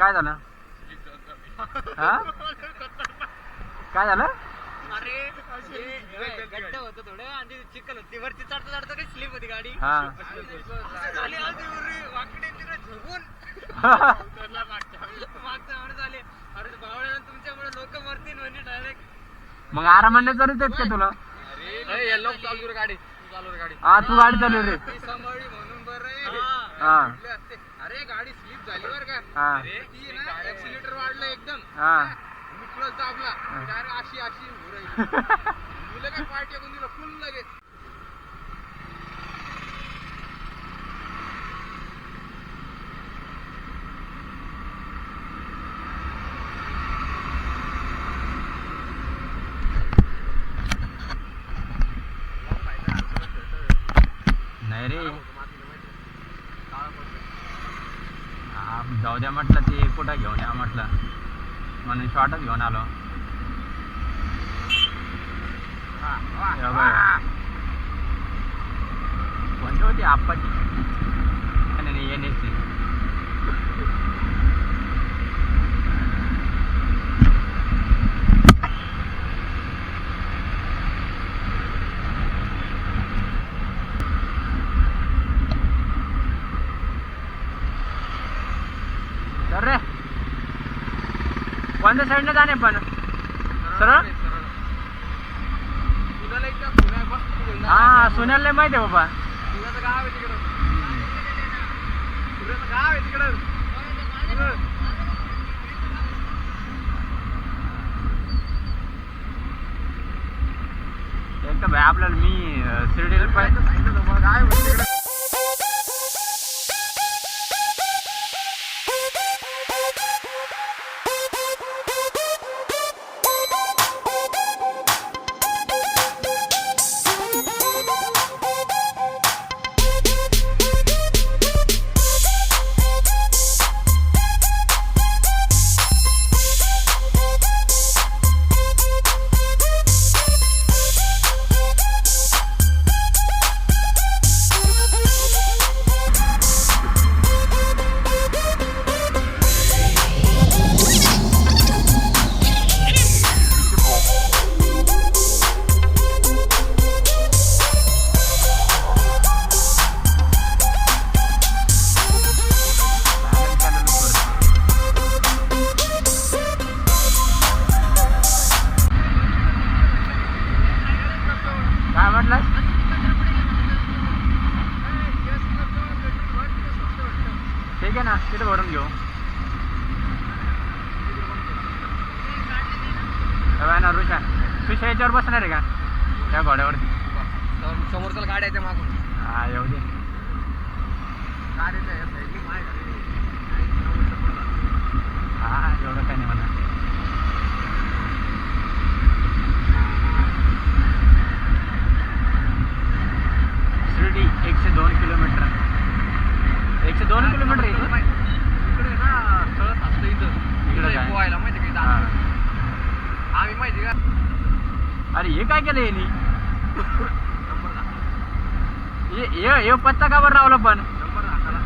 काय झालं? हा काय झालं? अरे गड्डा होतं थोडं आणि चिखल होती वरती चढता चढता काही स्लिप होती गाडी. हा झाली वाकडे तिकडे झोपून मागचा माणूस आले. अरे भावड्या तुमच्यामुळे लोक मरतील म्हणजे डायरेक्ट. मग आरामाने चालू देत का तुला? लोक चालू रे गाडी गाडी. हा तू गाडी चालू रे. सांभाळली म्हणून बरं. हा अरे गाडी स्लिप झाली बरं का. हा ती ना ऍक्सिलेटर वाढलं एकदम. हा मुकलं दाबला डायरेक्ट अशी अशी मुलं काय पार्टी करून दिलं फुल लगेच. नाही रे जाऊ द्या म्हटलं ते कुठं घेऊन या म्हटलं म्हणून शॉर्टच घेऊन आलो. कोणती होती आप्पाची नाही येण्याची. तर रे कोणत्या साईडने जाणे पण सरळ? हा सोन्याला माहिती आहे बाबा. पुण्याचं गाव आहे तिकडं. पुण्याचं गाव आहे तिकडं. एक तर भाई आपल्याला मी शिर्डीला पाहिजे काय म्हणते तिकडं. काय म्हटलं? ठीक आहे ना तिथे भरून घेऊ. ना ऋषा ऋषा याच्यावर बसणार आहे का त्या घोड्यावरती? समोरच्या गाड्या आहेत मागून. हा येऊ दे. हा एवढं काही नाही म्हणा. शिर्डी 102 किलोमीटर. 102 किलोमीटर इथे इकडे ना तळत असतं इथं. इकडे काय? पोहायला माहिती का हा. आम्ही माहिती का अरे हे काय केलं यांनी? नंबर दाखवला. हे पत्ता कावर रावलं पण? नंबर दाखवला.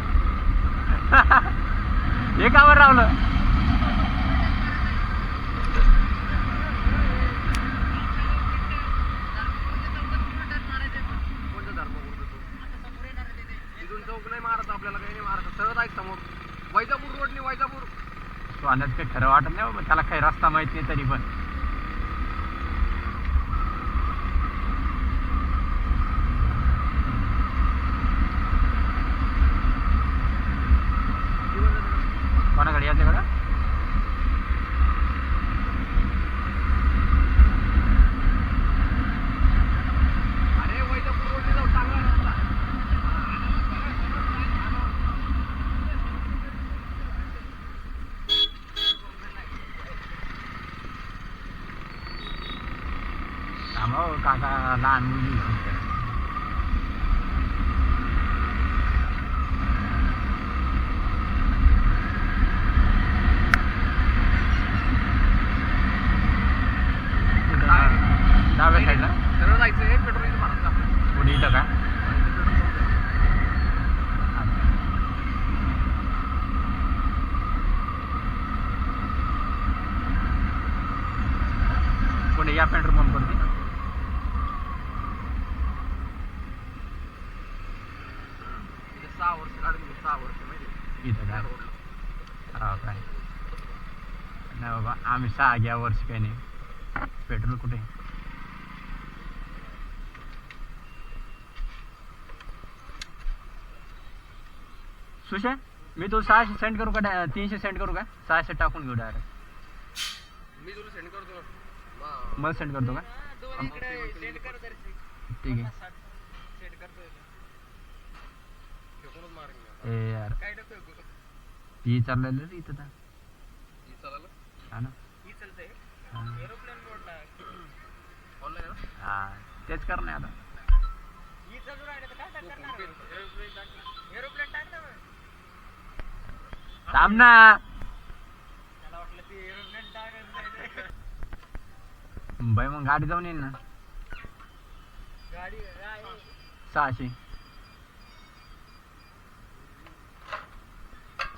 हे कावर रावलं? कोणतं धर्म बोलतो तू? इथून चौक नाही मारत आपल्याला, काही नाही मारत. सरळ आहे समोर वैजापूर रोडनी. वैजापूर सोन्यात काही खरं वाटत नाही बाबा. त्याला काही रस्ता माहित नाही तरी पण. कोणाकडे यायचं कडं? अरे वैजापूर रोडनी जाऊ, चांगला रस्ता. थांबा हो, काका लहान मुली घेऊन. डाव्या साईडला सरळ जायचंय. पेट्रोल मारत आपलं पुढे इथं का? या पेट्रोल पंपवरती. इथे 6 वर्ष काढून 6 वर्ष माहिती इथं काय हो काय नाही बाबा आम्ही 6 घ्या वर्ष काही नाही. पेट्रोल कुठे सुशा मी तुला 600 सेंड करू का 300 सेंड करू का 600 टाकून घेऊ डायरेक्ट. मी तुला सेंड करतो ना. मला सेंड करतो का ठीक आहे. फेकूनच मारेन मी. ए यार काय टाकतोय तू? ती चाललेलं रे इथं तर. ही चालायला हा ना ही चालतंय हा. एरोप्लेन बोर्डला ऑनलाईन आहे ना. हा तेच कर नाही आता. ही चालू राहिले तर काय टाकणार एरोप्लेन टाक एरोप्लेन टाक ना. थांब ना त्याला वाटलं ती एरोप्लेन टाक. बाई मग गाडी जाऊन येईल ना. गाडी 600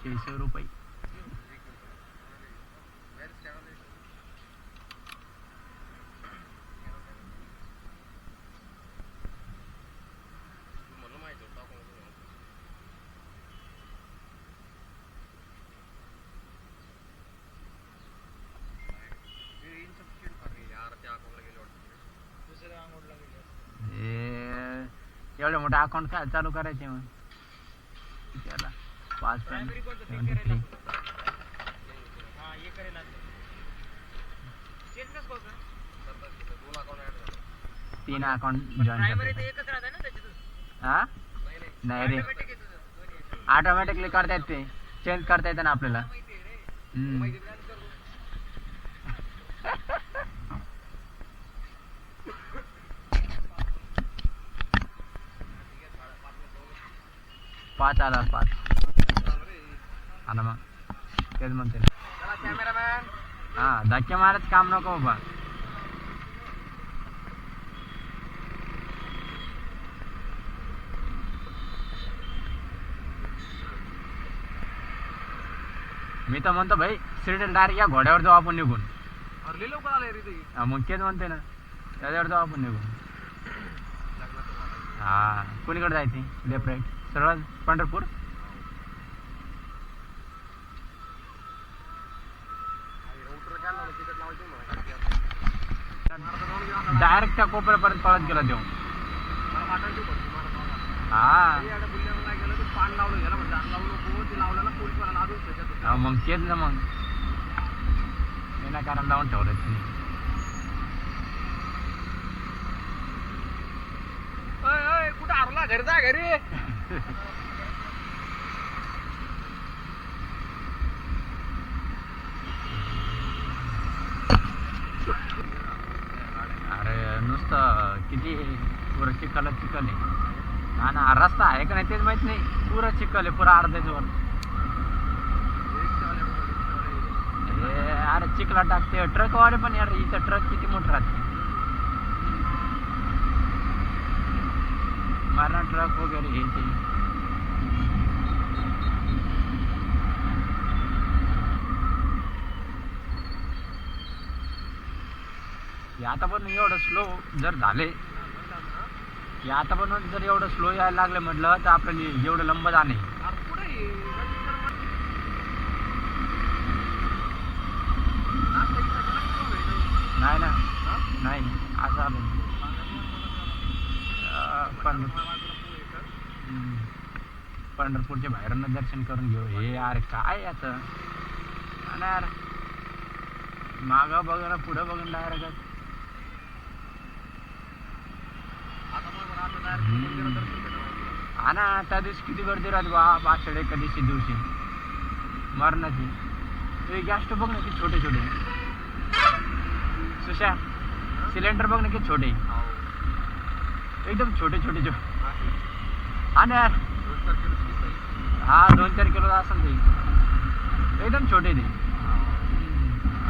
600 रुपये. मला माहिती होतं टाकून यार त्या अकाउंटला गेले वाटतं. दुसऱ्या अकाउंटला गेले. एवढे मोठे अकाउंट काय चालू करायचे मग त्याला 5 प्रायमरी कोणतं ते 73. करायला हां हे करायला चेंज कसं होतं. 2 अकाउंट ऍड झाले. 3 अकाउंट जॉईन प्रायमरी तर करते. एकच राहतं ना त्याच्यातून. हा नाही नाही रे ऑटोमॅटिक येतं दोन्ही. ऑटोमॅटिकली करता येते चेंज करता येतं ना आपल्याला. माहिती आहे रे. हम्म. माहिती आहे ना. 5,005 आला मग तेच म्हणते चला कॅमेरामॅन. हा धक्के मारच काम नको बाबा. मी तर म्हणतो भाई सिरियल डायरेक्ट या घोड्यावर जाऊ आपण निघून. अरे लय लवकर आले रे ते. हा, मग तेच म्हणते ना त्याच्यावर जाऊ आपण निघून. लग्नाचं झालं. हा कोणीकडे जायचे लेफ्ट राईट सरळ पंढरपूर. राऊटर काय लावलं तिकट लावायचं मला. डायरेक्ट त्या कोपऱ्यापर्यंत पळत गेला देऊ. मला वाटायचं पडतं मला. हा ते आता बुल्ल्याला काय केलं ते पान लावलं गेलं म्हणजे लावू नको ते लावलं ना पोलीसवाल्याला अजून त्याच्यात होतं. हा, मग तेच ना मग विनाकारण लावून ठेवलं तिने. ओय ओय कुठं हरला घरी जा घरी. अरे नुसतं किती पुरं चिखल चिखल आहे. हा ना रस्ता आहे का नाही तेच माहित नाही. पुरं चिखल आहे पुरा अर्ध्याच्या वर. हे अरे चिखला टाकते ट्रकवाले पण यार इथं ट्रक किती मोठं राहते. मारणा ट्रक वगैरे हे ते. हे आता पण एवढं स्लो जर झाले हे आता पण जर एवढं स्लो यायला लागलं म्हटलं तर आपल्याला एवढं लंब जाणे. नाही ना नाही असं आलं पंढरपूरच्या बाहेरनं दर्शन करून घेऊ. हे यार काय आता आणि यार मागं बघ ना पुढं बघून डायरेक्ट. हा ना त्या दिवशी किती गर्दी राहते बाप आषाढ एकादशी दिवशी मरणाची. ते गॅस स्टोव बघ ना किती छोटे छोटे. सुशा सिलेंडर बघ ना किती छोटे एकदम छोटे छोटे छोटे. हा ना यार हा 2-4 किलो असेल ते एकदम छोटे ते.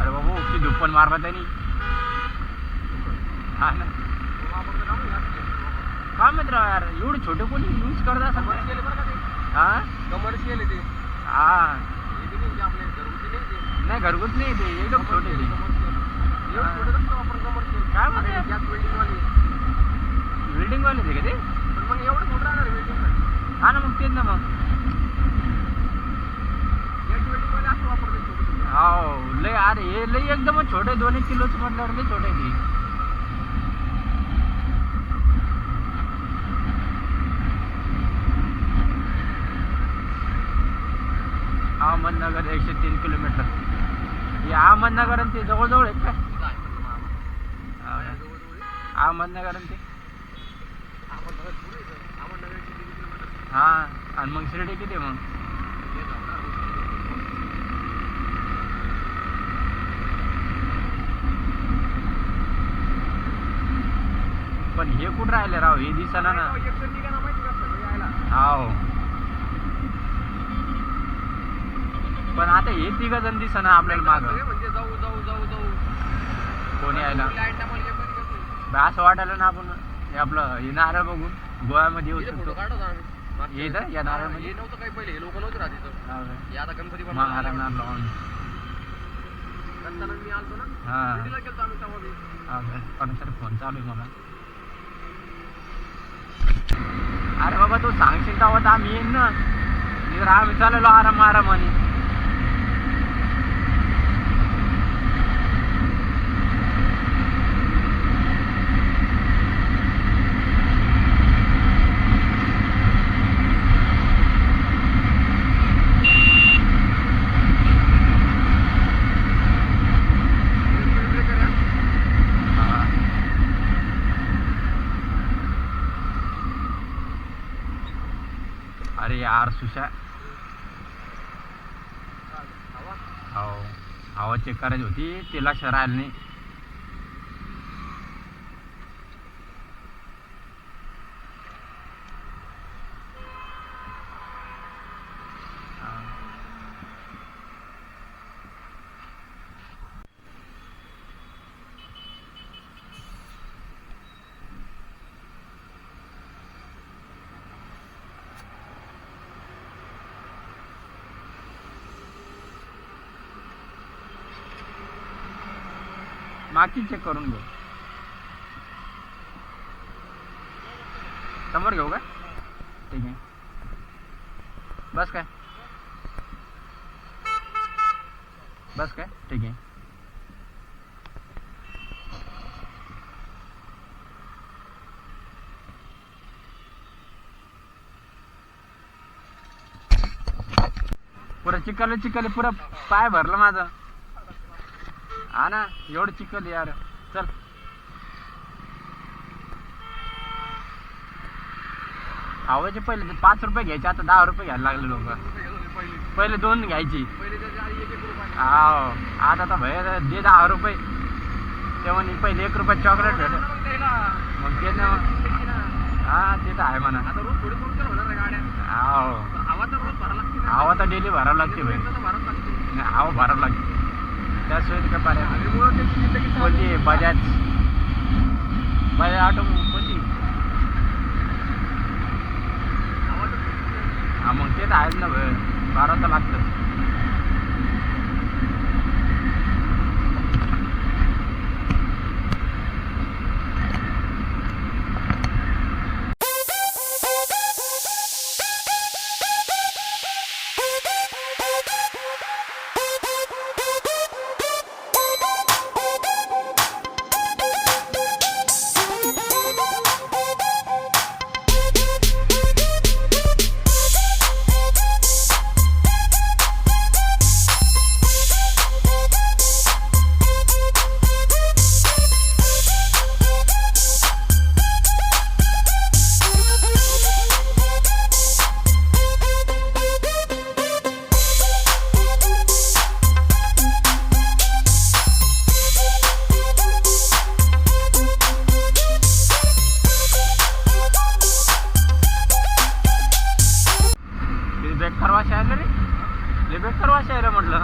अरे बाबू की धुप्पन मारला त्यांनी. हा ना काय माहित राव यार एवढे छोटे कोणी यूज करत असं. हा कमर्शियल ते. हा आपले घरगुती नाही ते. नाही घरगुती नाही ते एकदम छोटे ते. आपण कमर्शियल काय म्हणजे गॅस वेल्डिंग वाली बिल्डिंग वाले ते का ते पण मग एवढं कुठं राहणार वेल्डिंग हा ना मग तेच ना मग गॅस वेल्डिंग वाले असं वापरते छोटे हो लय अरे हे लय एकदमच छोटे 2-1 किलोचं म्हटल्यावर लय छोटे आहे ते अहमदनगर 103 किलोमीटर हे अहमदनगर आणि ते जवळजवळ आहेत काय अहमदनगर आणि ते हा आणि मग शिर्डी किती मग पण हे कुठं राहिले राव हे दिसना ना हो पण आता हे तिघ जण दिसना आपल्याला माग म्हणजे जाऊ जाऊ जाऊ जाऊ कोणी यायला असं वाटायला ना आपण हे आपलं हे नारळ बघून गोव्यामध्ये येऊ फोटो शकतो काढतो आम्ही हे इथं या नारळमध्ये हे नव्हतं काही पहिले हे लोक नव्हते राहत इथं हा हे आता गणपती महाराणा लॉन गणताना मी आलतो ना हा शिर्डीला गेलतो आम्ही तेव्हा बी. कोणाचा फोन चालू आहे मला अरे बाबा तू सांगशील तेव्हा तर आम्ही येईन ना इकडे आम्ही चाललो आरामाने अरे यार सुशा हो हवा चेक करायची होती ते लक्षात राहिलं नाही मागची चेक करून घेऊ समोर घेऊ का ठीक आहे बस काय ठीक आहे पुरं चिखल पुरं पाय भरलं माझं हा ना एवढं चिखल यार चल हवाचे पहिले 5 रुपये घ्यायचे आता 10 रुपये घ्यायला लागले लोक पहिले 2 घ्यायची हो आता तर भैया दे 10 रुपये ते म्हणे पहिले 1 रुपये चॉकलेट भेट मग ते ना हा ते तर आहे म्हणा हो हवा तर डेली भरावं लागते भाई हवा भरावं लागते त्याशिवाय काय पर्याय कोणती बजाज ऑटो कोणती हा मग ते तर आहेच ना भाई भरावं तर लागतं बेकार वाचायला म्हटलं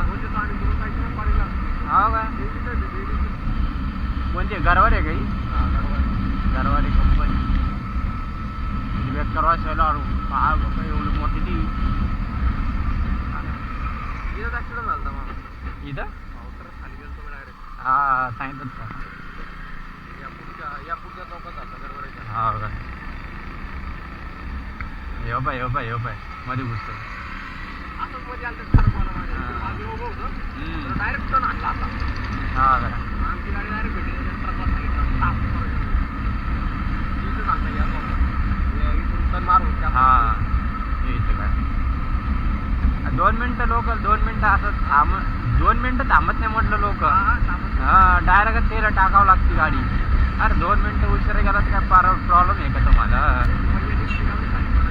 हा का कोणते गरवार आहे काही गरवारी कंपनी बेकार वाचायला एवढी मोठी टी इथं हा सांगितलं या पुढच्या चौकात झाला गडबडीच्या. हा का येऊ पाय मध्ये घुसतो. असंच मध्ये आलं तर मला मागे उभं होतं डायरेक्ट टर्न आणला आता. हा का आमची गाडी डायरेक्ट भेटली ट्रकला सांगितलं इथं सांगता या चौकात इथून टर्न मारून हा इथं काय 2 मिनिटं लोकल 2 मिनिटं असं 2 मिनिटं थांबत नाही म्हटलं लोक. हा डायरेक्ट तेल टाकावं लागते गाडी. अरे 2 मिनिटं उशिरा गेला तर काय प्रॉब्लेम आहे का तुम्हाला?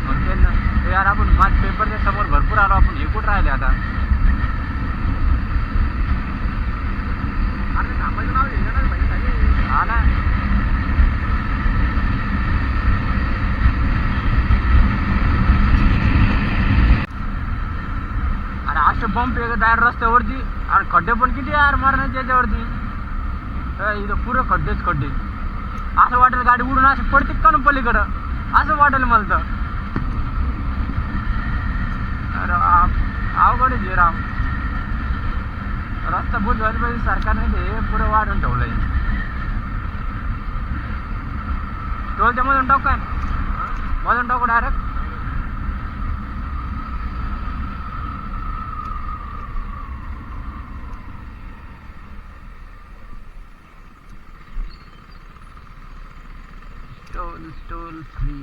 मग ते ना ते यार आपण माझ पेपरच्या समोर भरपूर आलो आपण. हे कुठं राहिले आता? अरे थांबायचं नाव घेणार पाहिजे. हा ना अरे असे बंप आहे डायरेक्ट रस्त्यावरती. आणि खड्डे पण किती यार मारण्याचे याच्यावरती. इथं पुरं खड्डेच खड्डे. असं वाटेल गाडी उडून अशी पडते का ना पलीकडं असं वाटेल मला तर. अरे अवघड आहे जे राव. रस्ता बुज व्हायला पाहिजे. सरकारने ते पुरं वाढून ठेवलंय. टोलच्या मधून टाकू काय? मधून टाकू डायरेक्ट. स्टोल फ्री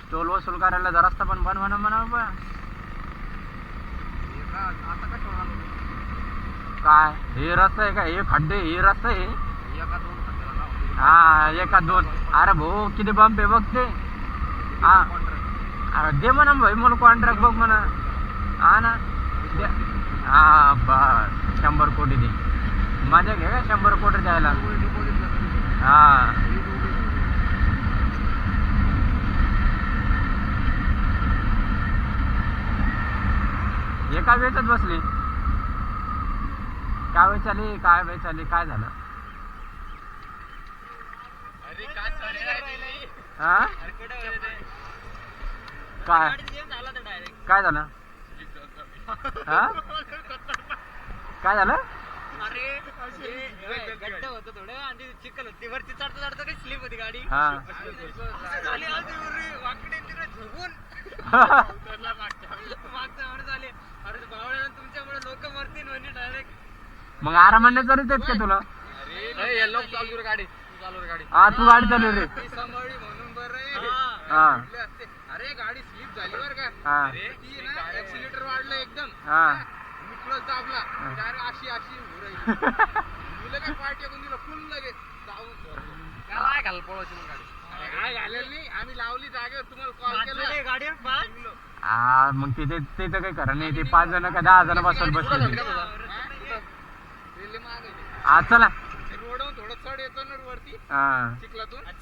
स्टोल वसूल करायला जरा रस्ता पण बनवा ना म्हणा बा. आता काय टोल आलो काय हे रस्ता आहे का? हे खड्डे हे रस्ता आहे. एका दोन खड्ड्याला हा एका 2. अरे भाऊ किती बंप आहे बघ ते. हा अरे दे म्हणा भाई मला कॉन्ट्रॅक्ट बघ म्हणा. हा ना हा बस 100 कोटी दे. माझ्या घे का 100 कोटी द्यायला. हा एका वेळेतच बसली. काय वेळ चालली काय झालं? अरे काय हा काय झालं? हा काय झालं? अरे गड्डा होतं थोडं आणि चिखल होती वरती चढता काही स्लिप होती गाडी. हा वाकडे तिकडे झोपून मागच्या वर झाले. अरे बावळ्या तुमच्यामुळे लोक मरतील म्हणजे डायरेक्ट. मग आरामाने करीत आहेत का तुला? अरे लोक चालू रे गाडी. चालू रे गाडी. हा तू गाडी चालू रे. सांभाळी म्हणून बरं. हा अरे गाडी स्लिप झाली बरं का. हा ती ना ऍक्सिलेटर वाढलं एकदम. हा क्लच दाबला डायरेक्ट अशी हो राहिली. मुलं काय पार्टी करून दिलं फुल लगेच जाऊन काय घाल पळवायची मग गाडी. काय घालेल नाही आम्ही लावली जागेवर तुम्हाला कॉल केला गाडीवर. हा मग ते तर काही खरं नाही. ते 5 जण का 10 जण बसवून बसले. हा चला रोडवरून थोडं चढ येतो ना वरती हा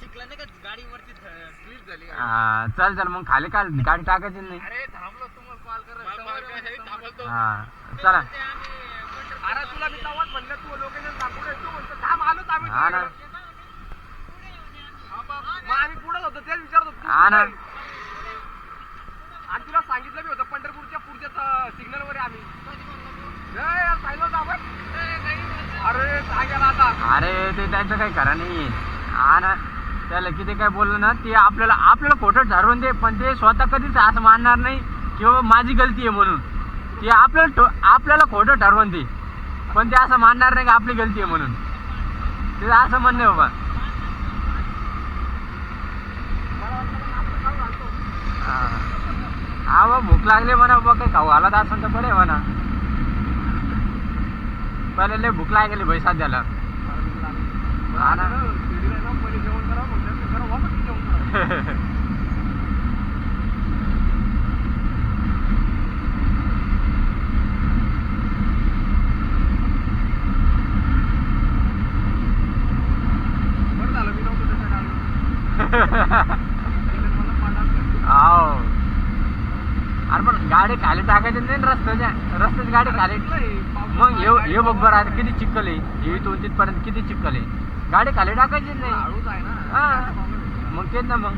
चिखलाने का गाडी वरती स्लिप झाली. हा चल मग खाली काल गाडी टाकायची नाही. अरे थांबलो तुम्हाला कॉल करायला. हा चला. अरे तुला मी तेव्हाच म्हणलं तू लोकेशन सांगू दे. तू म्हणतो थांब आलोच आम्ही. हा ना मग आम्ही पुढेच होतो तेच विचारत होतो. हा ना आणि तुला सांगितलं मी होतं पंढरपूरच्या पुढच्या सिग्नल वर आम्ही. अरे सांगायला आता. अरे ते त्यांचं काही खरं नाही. हा ना त्याला किती काय बोललं ना ते आपल्याला खोटं ठरवून दे. पण ते स्वतः कधीच असं मानणार नाही किंवा माझी गलती आहे म्हणून. ते आपल्याला खोटं ठरवून दे पण ते असं मानणार नाही की आपली गलती आहे म्हणून. ते असं म्हणणे बाबा. हा बा भूक लागली म्हणा बाबा. काही खाऊ आला तर असं तर बरे म्हणा. पहिले लय भूक लागली भाई सध्याला. हा ना अरे पण गाडी खाली टाकायची नाही रस्त्याची गाडी खाली. मग हे बघ बरं आता किती चिखल आहे. इथून तिथपर्यंत किती चिखल आहे. गाडी खाली टाकायची नाही. हा मग तेच ना मग.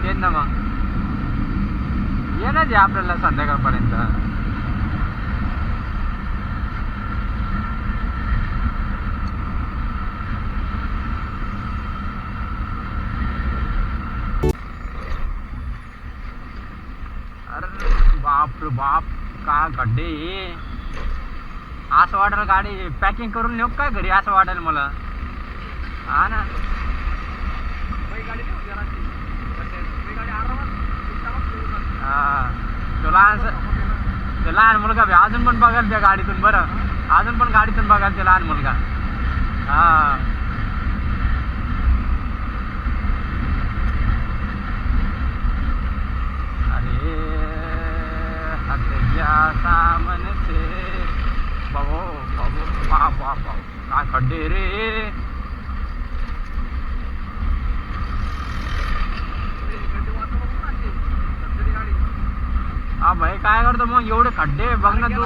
तेच ना मग येणार आहे आपल्याला संध्याकाळपर्यंत. अरे बाप रे बाप, काय खड्डे हे. असं वाटायला गाडी पॅकिंग करून नेऊ काय घरी, असं वाटायला मला. हा ना, हा तो लहान मुलगा बी अजून पण बघाल त्या गाडीतून. बरं, अजून पण गाडीतून बघाल ते लहान मुलगा. हा अरे हत्या सामन से बाबो बाबो बाप बाप बाप, काय खड्डे रे. हा भाई काय करतो मग, एवढे खड्डे बघ ना तू.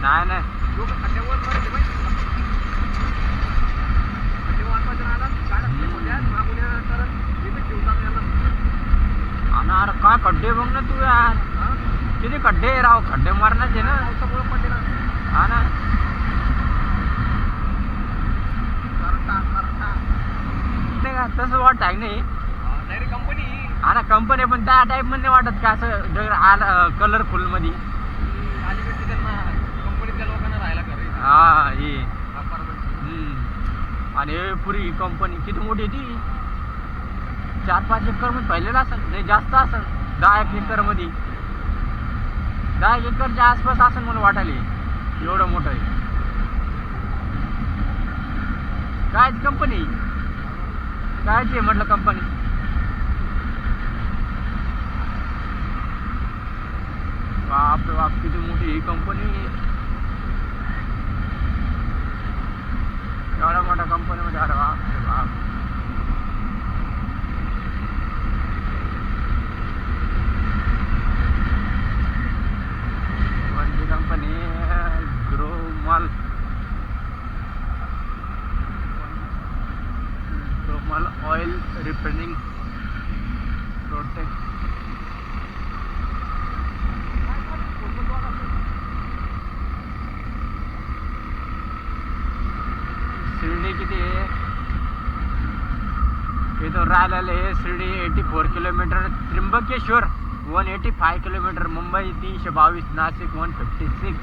नाही नाही अरे काय खड्डे बघ ना तू यार, किती खड्डे राव, खड्डे मारण्याचे ना. हा ना, तसं वाटत आहे नाही. हा ना, कंपनी पण त्या टाईप मध्ये वाटत का असं कलरफुल मध्ये. हा हे आणि पुरी कंपनी किती मोठी आहे ती. 4-5 एकर मध्ये पहिलेला असेल, नाही जास्त असेल. 10 एकर मध्ये, 10 एकरच्या आसपास असेल मला वाटायला. एवढं मोठं आहे काय कंपनी, कायची आहे म्हटलं कंपनी. बाप रे बाप, किती मोठी ही कंपनी. एवढ्या मोठ्या कंपनीमध्ये, अरे बाप रे बाप. कोणती कंपनी, ग्रोमल ऑइल रिपेअरिंग प्रोटेक्ट. शिर्डी किती आहे इथून राहिलेलं आहे. Shirdi 84 kilometre, Trimbakeshwar 185 kilometre, Mumbai 322, Nashik 156,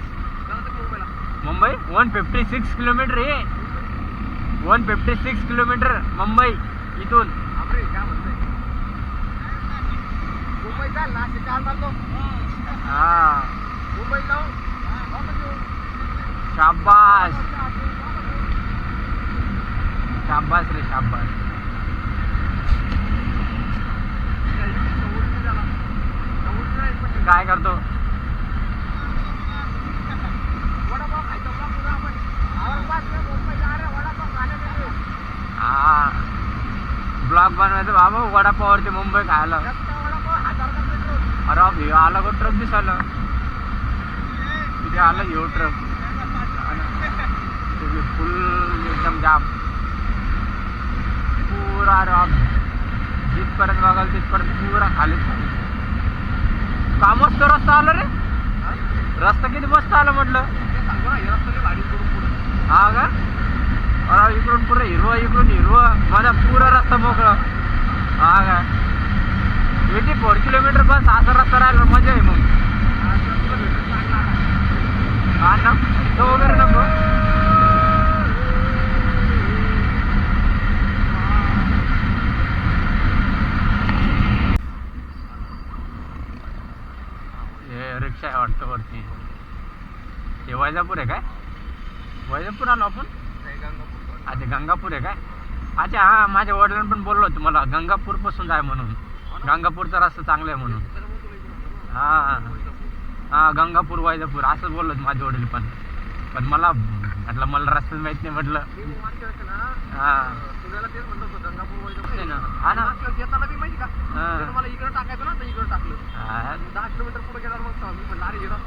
Mumbai 156 kilometre आहे. 156 किलोमीटर मुंबई इथून. हा शाबास शाबास रे शाबास. काय करतो, हा ब्लॉग बनवायचं बाबा वडापावरती मुंबई खायला. अरे हे आला का ट्रक दिसायला, तिथे आला ह्यो ट्रक फुल एकदम जाम पुरा. अरे जिथपर्यंत बघाल तिथपर्यंत पुरा खाली. का मस्त रस्ता आला रे, रस्ता किती मस्त आला म्हटलं. हा का, अरे इकडून पुरं हिरवं, इकडून हिरवं, माझा पुरा रस्ता मोकळा. हा का, 84 किलोमीटर बस असा रस्ता राहिला मजा आहे मग. हा ना, तो वगैरे नको. हे रिक्षा आहे वाटतं वरती. हे वैजापूर आहे काय, वैजापूर आलो आपण. अच्छा गंगापूर आहे काय. अच्छा हा, माझ्या वडिलांनी पण बोललो होतं मला गंगापूर पासून जाय म्हणून. गंगापूरचा रस्ता चांगला आहे म्हणून. हा हा, गंगापूर वैजापूर असं बोललो माझे वडील पण. पण मला म्हटलं मला रस्ता माहित नाही म्हटलं. हा हा ना,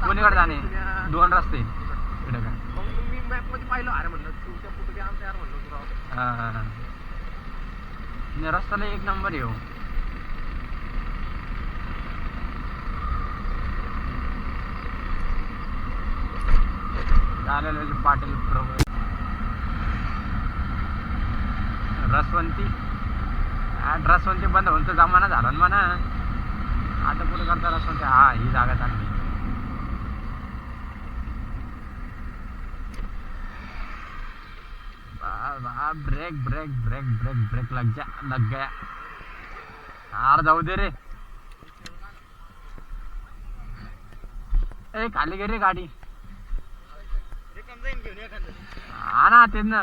कोणीकडे जाणे, 2 रस्ते इकडे काय. हा रस्त्याला 1 नंबर येऊ. चालेल पाटील प्रभू रसवंती रसवंती बंद होऊन तर जमाना झाला ना म्हणा. आता कुठं करता रसवंती. हा ही जागा चांगली. Break break break break break लग गया. हार जाऊ दे रे. ए खाली गे रे गाडी. हा ना तेच ना.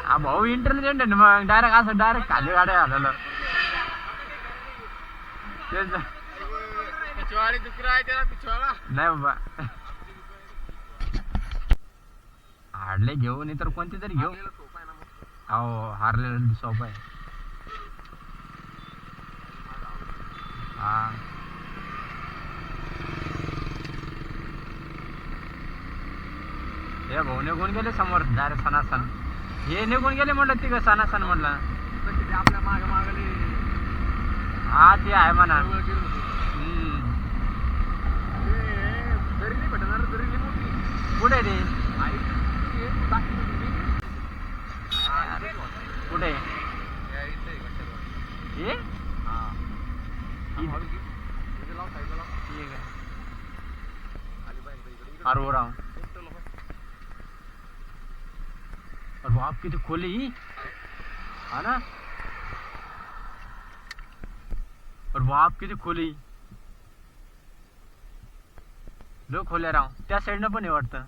हा भाऊ इंटेलिजंट आहे ना मग. डायरेक्ट असं डायरेक्ट खाली गाड्या आलेलं. तेच नाही बाबा. हार्ले घेऊ नाही तर कोणती तरी घेऊ. हो हारलेलं सोपं आहे. हा हे भाऊ निघून गेले समोर डायरेक्ट सनासन. हे निघून गेले म्हटलं तिघ सनासन म्हटलं. आपल्या माग मागले. हा ते आहे म्हणा. कुठे रे कुठे ये अरे राव. और बाप किती खोली हा ना. और बाप किती खोली. लो खोल्या राव. त्या साईडनं पण हे वाटतं.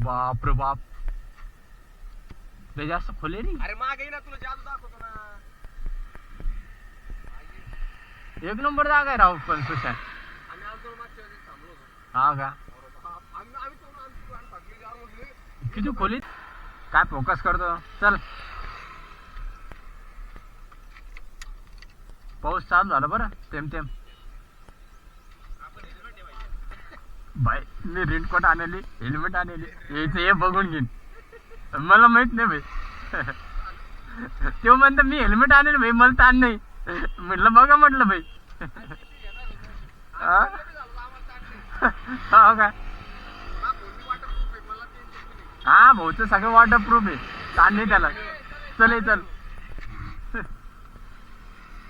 बाप रे बाप लय जास्त खोले रे. अरे मागे ना तुला जादू दाखवतो ना. एक नंबर जागा आहे राव. पण सुशांत आम्ही आमचं मागच्या वेळेस थांबलो होतो. हा का. आम्ही तो फाटली जार म्हटले. किती खोलीत काय फोकस करतो. चल पाऊस चालू झाला बरं. थेंब थेंब. भाई मी रेनकोट आणली हेल्मेट आणली. यायचं हे बघून घेईन. मला माहित नाही भाई. तो म्हणतो मी हेल्मेट आणेल भाई मला ताण नाही. म्हटलं बघा म्हटलं भाई. हो का. हा भाऊचं सगळं वॉटरप्रूफ आहे. ताण नाही त्याला. चल चल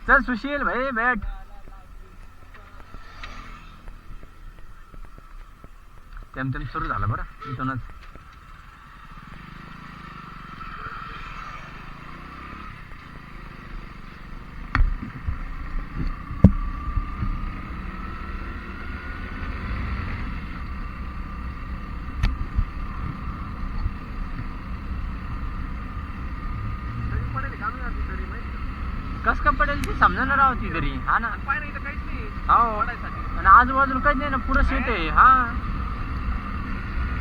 चल सुशील भाई बैठ. तेम सुरू झालं बरं इथूनच. कस का पडेल ती समजा राव ती तरी. हा ना. हो आणि आजूबाजूला काहीच नाही ना. पुढं सीट आहे. हा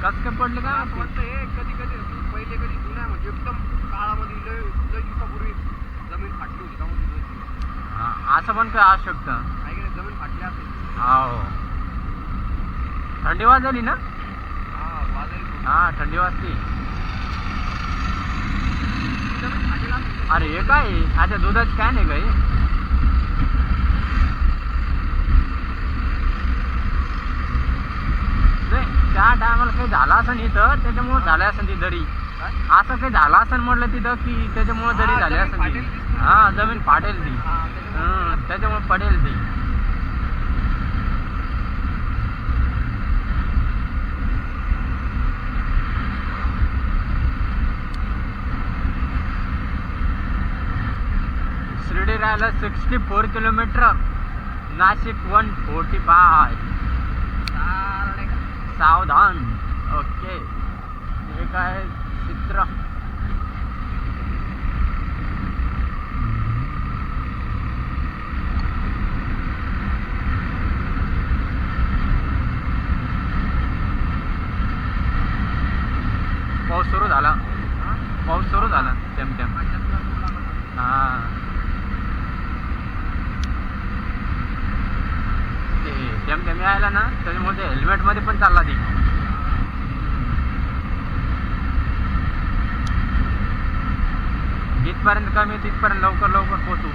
कस काय पडले का वाटतं हे कधी कधी पहिले कधी जुन्या म्हणजे एकदम काळामध्ये लय दिवसापूर्वी जमीन फाटली होती का मध्ये. हा असं पण काय असू शकतं. काही नाही जमीन फाटली असेल. हो थंडी वाजली ना. हा वाजली. हा थंडी वाजती. जमीन फाटली असेल. अरे हे काय आता दुधाची काय नाही काय. त्या टायमाला काही झालं असं इथं त्याच्यामुळे झालं असं ती दरी. असं काही झालं असं म्हटलं तिथं की त्याच्यामुळे दरी झाली असं ती. हा जमीन फाटेल ती. त्याच्यामुळे पडेल ती. शिर्डी राहिला 64 किलोमीटर. नाशिक 145. सावधान. ओके हे काय चित्र. पाऊस सुरू झाला. पाऊस सुरू झाला थेंब थेंब. हा ते थेंब थेंब यायला ना त्याच्यामुळे हेल्मेट मध्ये पण चालला ती. जिथपर्यंत कमी तिथपर्यंत लवकर लवकर पोचू.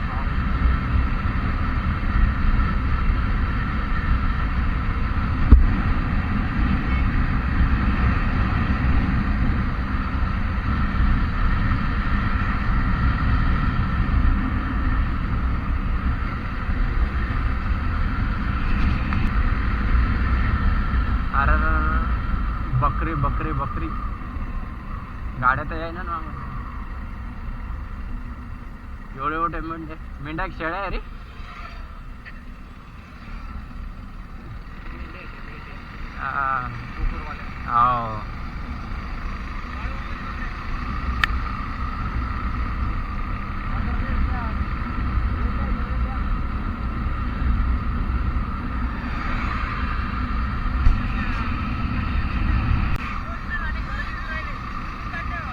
अरे बकरी बकरी बकरी गाड्या तर आहे ना आम्हाला. एवढे एवढे मेंढ्या शेळ्या आहे रे. हो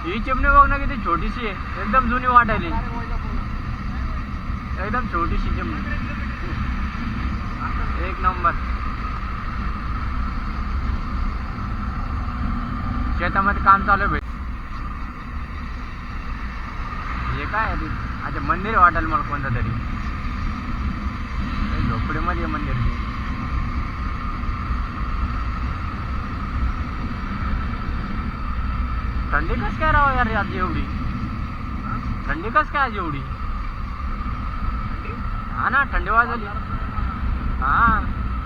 ही चिमणी बघ ना किती छोटीशी आहे. एकदम जुनी वाटायली. एकदम छोटीशी चिमणी. एक नंबर. शेतामध्ये काम चालू आहे भाई. हे काय आहे ते? अच्छा मंदिर वाटायला मला कोणतं तरी. झोपडीमध्ये मंदिर ते. थंडी कस काय राव यार आज एवढी? थंडी कस काय आज एवढी? हा ना थंडी वाजली. हा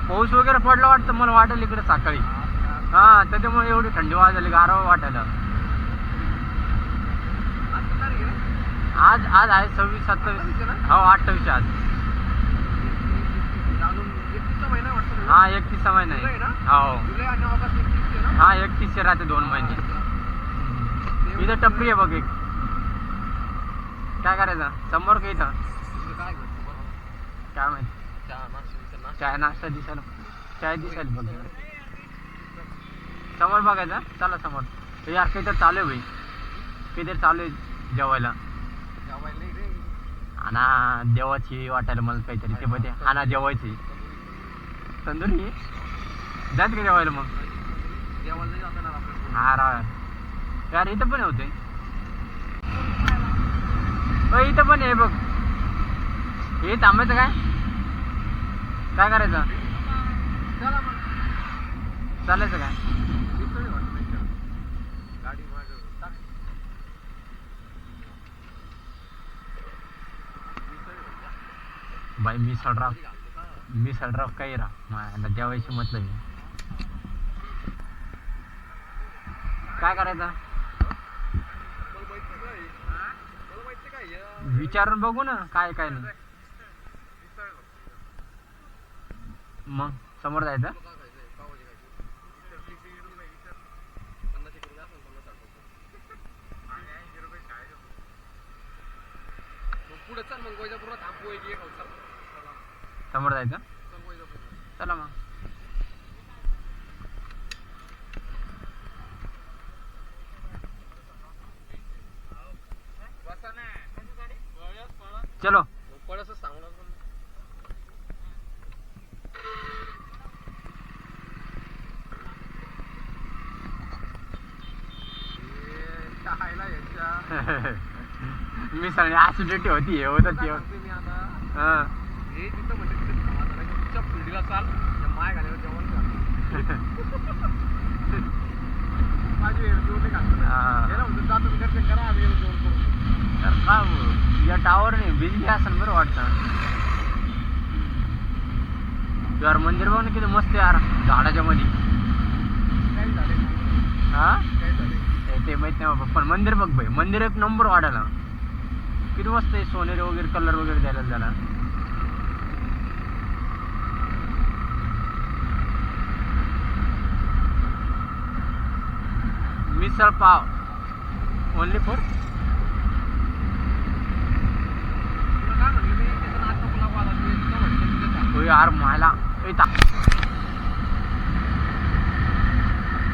पाऊस वगैरे पडला वाटतं मला वाटेल इकडे सकाळी. हा त्याच्यामुळे एवढी थंडी वाजली गारवा वाटायला. आज आज आहे 26 27. हो 28 आज. हा 31 महिना आहे. हो हा 31 राहते 2 महिने. इथं टपरी आहे बघ एक. काय करायचं समोर का इथं? काय माहिती चाय नाश्ता दिसायला. चाय दिसायला बघ समोर बघायचं. चला समोर यार काहीतरी चालू आहे भाई. काहीतरी चालू आहे जेवायला. ना देवाची वाटायला मला काहीतरी ते बघते. हा ना जेवायची तंदुरी जात का जेवायला मग? हा राव यार इथं पण होते. इथं पण आहे बघ. हे थांबायचं काय? काय करायचं? चालायचं काय? बाई मी सडराव काही राह जेवायची मतलब काय करायचं? विचारून बघू ना काय काय नाही. मग समोर जायचं. समोर जायचं. चला मग. चलो मी सगळी ऍसिडिटी होती हे होत ते. माय घाल्यावर जेवण या टावर नाही बिजली असेल बरं वाटतं यार. मंदिर बघ ना किती मस्त यार झाडाच्या मध्ये. हा ते माहित नाही बाबा पण मंदिर बघ भाई. मंदिर एक नंबर वाटायला किती मस्त आहे. सोनेरी वगैरे कलर वगैरे द्यायला त्याला. Misal pav only for. यार मला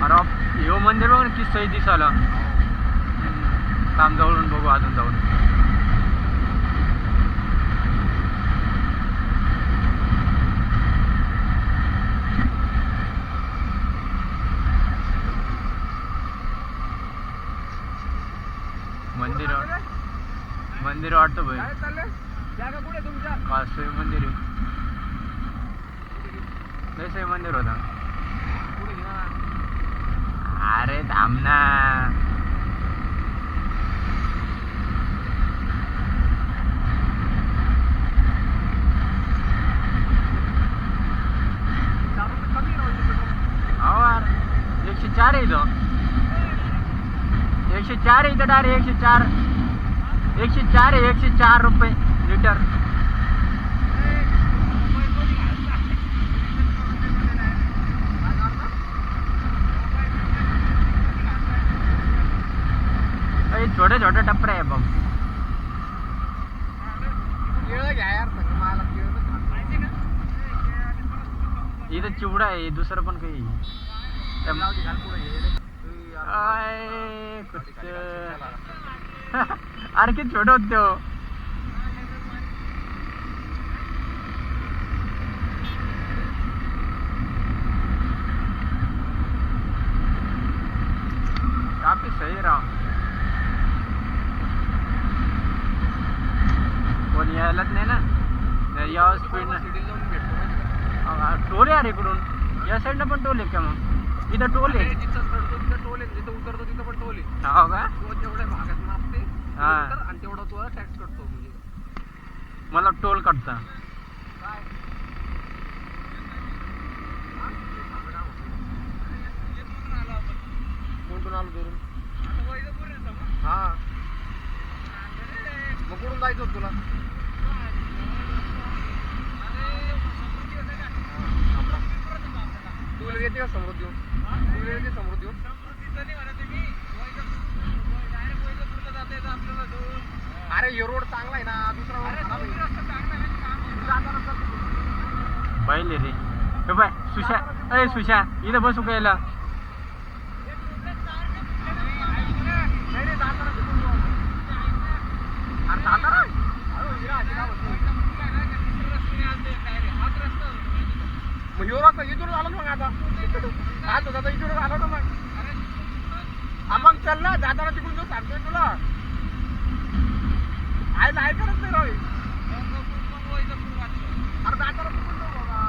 अरे यो मंदिर बघ ना किती सही दिसायला. काम जवळून बघू अजून जाऊन. मंदिर मंदिर वाटतं भाई. काय चाललंय जागा कुठे तुमच्या कासई मंदिर आहे. लय मंदिर होता. पुढे घ्या अरे थांब ना. कमी राहू हो यार 104 आहे इथं. 104 आहे इथं डायरेक्ट 104. 104 आहे 104 रुपये लिटर. छोटे छोटे टप्परे आहे बघ. केळं घ्या यार मला केळं तर खात माहिती का इथं चिवडा आहे दुसरं पण काही. जाऊ दे, घाल पुढे घे रे. आय, कुछ. अरे किती छोटे होते हो. काफी सही रहा. कोणी यायलाच नाही ना या स्पीड ना. सिटीला जाऊन भेटतो माहिती का? टोल यार इकडून या साईडला पण टोल आहे का मग. इथं टोल आहे. जिथं चढतो तिथं टोल आहे, जिथं उतरतो तिथं पण टोल आहे. हो का. तो तेवढ्या भागात मापते हा. आणि तेवढा तो टॅक्स करतो म्हणजे मला टोल काढता. काय कोणतून आलो धरून हा मग कुठून जायचं होतं तुला तुला येते का समृद्धी तुला येते समृद्धी अरे हे रोड चांगला आहे ना दुसरा पाहिले रे. हे बाय सुशा. अय सुशा इथं बसू का याला. मग ह्यो रस्ता इथून आलो ना मग आता आज होता इथून आलो ना मग मग चल ना जाताना तिकडून जो सांगतोय तुला आज आहे करत नाही राव अरे जाताना तिकडून जाऊ बाबा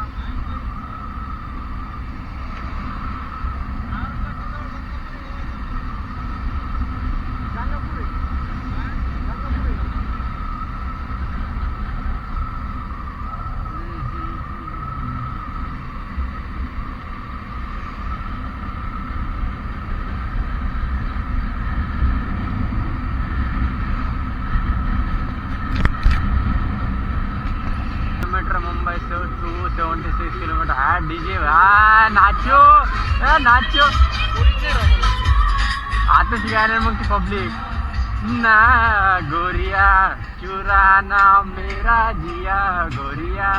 गंगापुरी गंगापुरी मुंबई से 276 किलोमीटर. हा डीजे नाचो नाचो. आता शिकायला मग ती पब्लिक ना गोरिया चुराना मेरा जिया गोरिया.